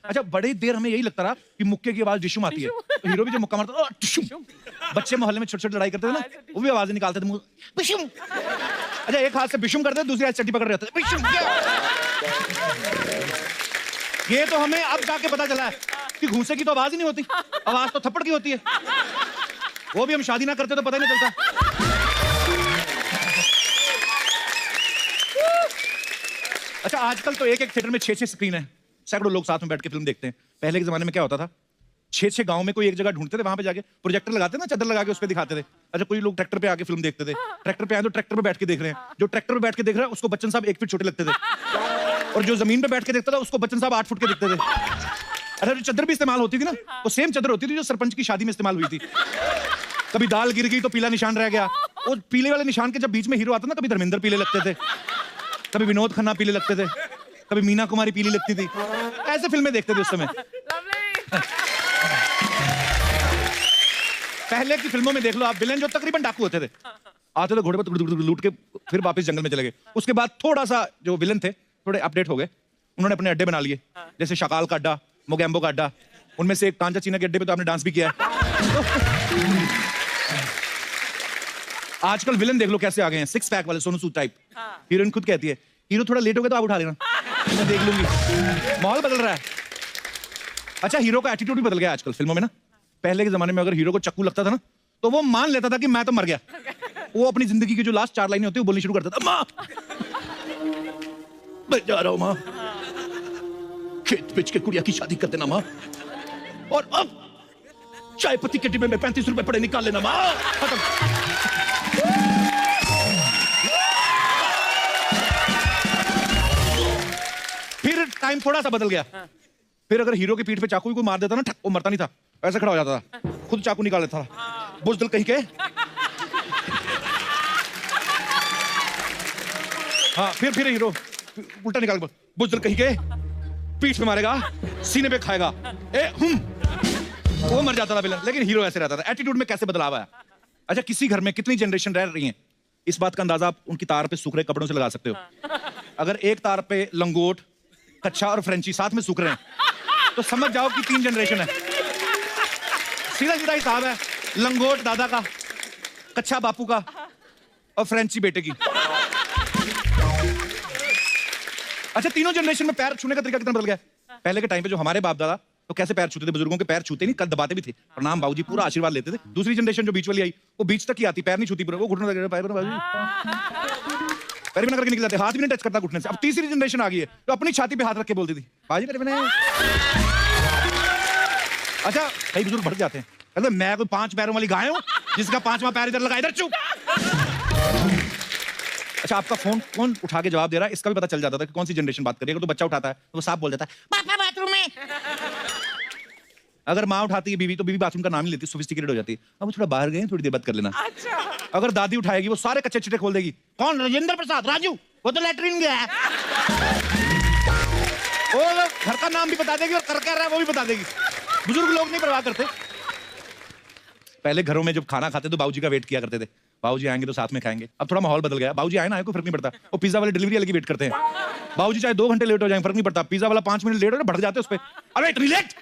अच्छा बड़ी देर हमें यही लगता रहा कि मुक्के की आवाज डिशुम आती है, तो हीरो भी जो मुक्का मारता डिशुम। बच्चे मोहल्ले में छोटे-छोटे लड़ाई करते थे ना, वो भी आवाजें निकालते थे मुंह बिशुम। अच्छा एक हाथ से बिशुम करते, दूसरी हाथ चट्टी पकड़ रहे होते बिशुम। ये तो हमें अब जाके पता चला है कि घूंसे की तो आवाज ही नहीं होती, आवाज तो थप्पड़ की होती है। वो भी हम शादी ना करते तो पता ही नहीं चलता। अच्छा आजकल तो एक-एक थिएटर में 6-6 स्क्रीन है, सैकड़ों लोग साथ में बैठ के फिल्म देखते हैं। पहले के जमाने में क्या होता था, 6-6 गांव में कोई एक जगह ढूंढते थे, वहां पे जाके प्रोजेक्टर लगाते ना, चादर लगा के उस पे दिखाते थे। अच्छा कोई लोग ट्रैक्टर पे आके फिल्म देखते थे, ट्रैक्टर पे आए तो ट्रैक्टर पे बैठ के देख रहे हैं, जो ट्रैक्टर पे बैठ के देख रहा है उसको बच्चन साहब 1 फीट छोटे लगते थे, और जो जमीन पे बैठ के देखता था उसको बच्चन साहब 8 फुट के दिखते थे। अच्छा जो चादर भी इस्तेमाल होती थी ना, वो सेम चादर होती थी जो सरपंच की शादी में इस्तेमाल हुई थी। कभी दाल गिर गई तो पीला निशान रह गया, और पीले वाले निशान के जब बीच में हीरो आता ना, कभी धर्मेंद्र पीले लगते थे, कभी विनोद खन्ना पीले लगते थे, कभी मीना कुमारी पीली लगती थी। ऐसे फिल्में देखते थे उस समय। पहले की फिल्मों में देख लो आप, विलेन जो तकरीबन डाकू होते थे, आते थे घोड़े पर लूट के फिर वापस जंगल में चले गए। उसके बाद थोड़ा सा जो विलेन थे थोड़े अपडेट हो गए, उन्होंने अपने अड्डे बना लिए, जैसे शकाल का अड्डा, मोगैम्बो का अड्डा। उनमें से एक कांचा चीना के अड्डे पे तो आपने डांस भी किया है। आजकल विलेन देख लो कैसे आ गए हैं, 6 पैक वाले सोनू सूद टाइप। हीरोइन खुद कहती है हीरो थोड़ा लेट हो गया तो आप उठा लेना, मैं देख लूंगी। माहौल बदल रहा है। अच्छा हीरो का एटीट्यूड भी बदल गया आजकल फिल्मों में ना। पहले के जमाने में अगर हीरो को चक्कू लगता था ना, तो वो मान लेता था कि मैं तो मर गया। वो अपनी जिंदगी की जो लास्ट 4 लाइनें होती है वो बोलनी शुरू करता था, माँ मैं जा रहा हूं माँ, खेत बेच के कुड़िया की शादी कर देना माँ, और अब चाय पत्ती के डिब्बे में 35 रुपए पड़े निकाल लेना माँ। खत्म। फिर टाइम थोड़ा सा बदल गया। फिर अगर हीरो की पीठ पे चाकू कोई मार देता ना, ठक, वो मरता नहीं था, ऐसे खड़ा हो जाता था, खुद चाकू निकाल लेता था। बुज़दिल कहीं के। हाँ फिर हीरो उल्टा निकाल के बुज़दिल कहीं के, पीठ पे मारेगा, सीने पे खाएगा, वो मर जाता था विलन। लेकिन हीरो ऐसे रहता था। एटीट्यूड में कैसे बदलाव आया। अच्छा किसी घर में कितनी जनरेशन रह रही है, इस बात का अंदाजा आप उनकी तार पे सूख रहे कपड़ों से लगा सकते हो। अगर एक तार पे लंगोट, कच्चा और फ्रेंची साथ में सूख रहे हैं, तो समझ जाओ कि 3 जनरेशन है। सीधा सीधा हिसाब है, लंगोट दादा का, कच्चा बापू का, और फ्रेंची बेटे की। अच्छा तीनों जनरेशन में पैर छूने का तरीका कितना बदल गया। पहले के टाइम पे जो हमारे बाप दादा तो कैसे पैर छूते थे, बुजुर्गों के पैर छूते नहीं, कद दबाते भी थे, प्रणाम बाबूजी, पूरा आशीर्वाद लेते थे। दूसरी जनरेशन जो बीच वाली आई, वो बीच तक ही आती, पैर नहीं छूती, वो घुटनों तक पैर भी ना करके निकल जाते, हाथ भी नहीं टच करता घुटने से। अब तीसरी जनरेशन आ गई है तो अपनी छाती पे हाथ रख के बोलती थी, बाजी मेरे मैंने। अच्छा कई बुजुर्ग भड़क जाते हैं, कहते मैं कोई 5 पैरों वाली गाय हूं जिसका 5वां पैर इधर लगा, इधर चुप। अच्छा आपका फोन कौन उठा के जवाब दे रहा है, इसका भी पता चल जाता था कि कौन सी जनरेशन बात कर रही है। अगर तो बच्चा उठाता है तो वो साफ बोल देता है पापा बाथरूम में। अगर माँ उठाती है बीवी, तो बीवी बाथरूम का नाम ही लेती है, सोफिस्टिकेटेड हो जाती है। अब थोड़ा बाहर गए, थोड़ी देर बात कर लेना। अच्छा। अगर दादी उठाएगी, वो सारे कच्चे चिट्टे खोल देगी, कौन, राजेंद्र प्रसाद, राजू, वो तो लैट्रिन गया है। वो घर का नाम भी बता देगी और कर क्या रहा है वो भी बता देगी। बुजुर्ग लोग नहीं परवाह करते। पहले घरों में जब खाना खाते तो बाबूजी का वेट किया करते थे, बाबूजी आएंगे तो साथ में खाएंगे। अब थोड़ा माहौल बदल गया, बाबूजी आए ना आए कोई फर्क नहीं पड़ता, वो पिज्जा वाले डिलीवरी वाले की वेट करते हैं। बाबूजी चाहे 2 घंटे लेट हो जाए फर्क नहीं पड़ता, पिज्जा वाला 5 मिनट लेट हो भड़क जाते उस पे, अरे इतनी लेट।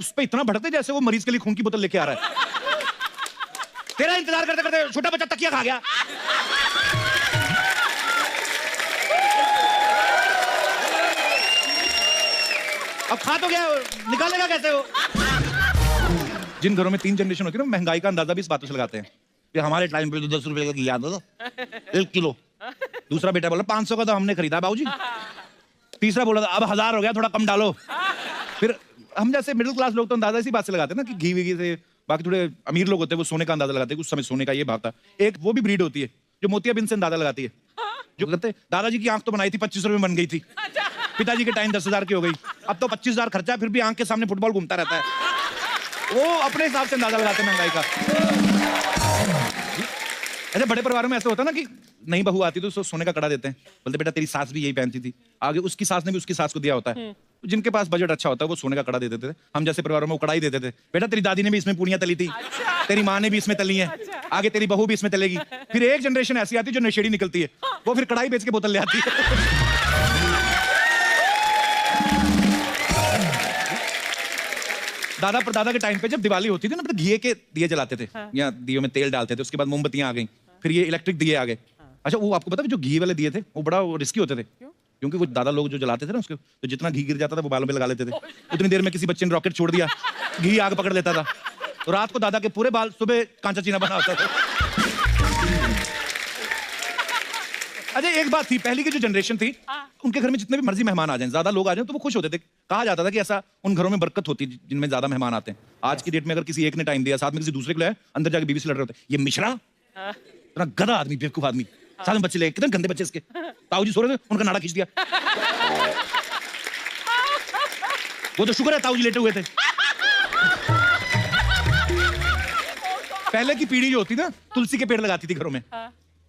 उस पे इतना भड़कते जैसे वो मरीज के लिए खून की बोतल लेके आ रहा है। तेरा इंतजार करते करते छोटा बच्चा तकिया खा गया। अब खा तो गया, निकालेगा कैसे वो। जिन घरों में 3 जनरेशन होती है ना, महंगाई का अंदाजा भी इस बातों से लगाते हैं कि हमारे टाइम पे तो 10 रुपए का लिया था 1 किलो। दूसरा बेटा बोला 500 का तो हमने खरीदा बाबूजी। तीसरा बोला था अब 1000 हो गया, थोड़ा कम डालो। फिर हम जैसे मिडिल क्लास लोग तो अंदाजा इसी बात से लगाते हैं ना कि घी वी से। बाकी थोड़े अमीर लोग होते हैं वो सोने का अंदाजा लगाते हैं, उस समय सोने का ये भाव था। एक वो भी ब्रीड होती है जो मोतियाबिंद से अंदाजा लगाती है, जो कहते हैं दादाजी की आंख तो बनाई थी 25 रुपए में बन गई थी, पिताजी के टाइम 10,000 की हो गई, अब तो 25,000 खर्चा, फिर भी आंख के सामने फुटबॉल घूमता रहता है। वो अपने हिसाब से अंदाजा लगाते हैं महंगाई का। अच्छा बड़े परिवारों में ऐसा होता है ना कि नई बहू आती तो उसको सोने का कड़ा देते हैं, बोलते बेटा तेरी सास भी यही पहनती थी, आगे उसकी सास ने भी उसकी सास को दिया होता है। तो जिनके पास बजट अच्छा होता है वो सोने का कड़ा दे देते थे। हम जैसे परिवारों में वो कड़ा ही देते थे, बेटा तेरी दादी ने भी इसमें पूड़ियां तली थी, तेरी माँ ने भी इसमें तली है, आगे तेरी बहू भी इसमें तलेगी। फिर एक जनरेशन ऐसी आती है जो नशेड़ी निकलती है, वो फिर कड़ाई बेच के बोतल ले आती है। दादा परदादा के टाइम पे जब दिवाली होती थी ना, तो घी के दिए जलाते थे, या दियों में तेल डालते थे, उसके बाद मोमबत्तियां आ गई, फिर ये इलेक्ट्रिक दिए आ गए। अच्छा, वो आपको पता है जो घी वाले दिए थे वो बड़ा रिस्की होते थे, क्योंकि वो दादा लोग जो जलाते थे ना उसके, तो जितना घी गिर जाता था वो बालों पे लगा लेते थे। उतनी देर में किसी बच्चे ने रॉकेट छोड़ दिया, घी आग पकड़ लेता था, तो रात को दादा के पूरे बाल, सुबह कांचा चीना बना होता था। अच्छा, एक बात थी, पहले की जो जनरेशन थी, उनके घर में जितने भी मर्जी मेहमान आ जाएं, ज्यादा लोग आ जाएं, तो वो खुश होते थे। कहा जाता था कि ऐसा उन घरों में बरकत होती है जिनमें ज्यादा मेहमान आते हैं। आज की डेट में अगर किसी एक ने टाइम दिया, साथ में किसी दूसरे को लाया, अंदर जाके बीवी से लड़ रहे होते, ये मिश्रा इतना गधा आदमी, बेवकूफ आदमी, साथ में बच्चे ले, कितने गंदे बच्चे इसके, ताऊ जी सो रहे थे, उनका नाड़ा खींच दिया। वो तो शुक्र है ताऊ जी लेटे हुए थे। पहले की पीढ़ी जो होती ना, तुलसी के पेड़ लगाती थी घरों में,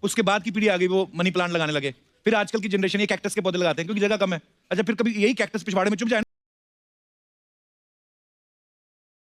उसके बाद की पीढ़ी आ गई वो मनी प्लांट लगाने लगे, फिर आजकल की जनरेशन ये कैक्टस के पौधे लगाते हैं क्योंकि जगह कम है। अच्छा, फिर कभी यही कैक्टस पिछवाड़े में चुप जाए